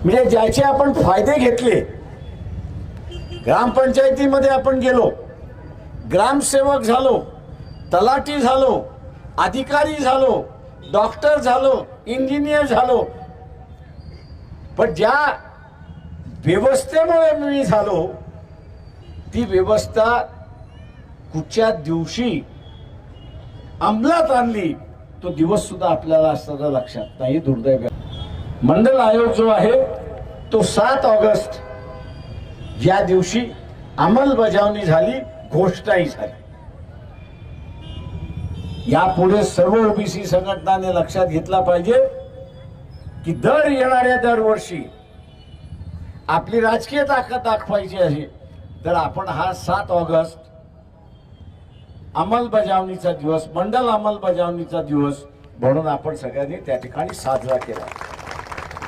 म्हणजे ज्याचे आपण फायदे घेतले, ग्रामपंचायतीमध्ये आपण गेलो, ग्रामसेवक झालो, तलाठी झालो, अधिकारी झालो, डॉक्टर झालो, इंजिनियर झालो, पण ज्या व्यवस्थेमुळे मी झालो ती व्यवस्था कुठच्या दिवशी अंमलात आणली तो दिवस सुद्धा आपल्याला असताना लक्षात नाही. दुर्दैव. मंडल आयोग जो आहे तो 7 ऑगस्ट या दिवशी अंमलबजावणी झाली, घोषणाही झाली. यापुढे सर्व ओबीसी संघटनांनी लक्षात घेतला पाहिजे की येणाऱ्या दरवर्षी आपली राजकीय ताकद दाखवायची आहे तर आपण हा 7 ऑगस्ट अंमलबजावणीचा दिवस, मंडल अंमलबजावणीचा दिवस म्हणून आपण सगळ्यांनी त्या ठिकाणी साजरा केला.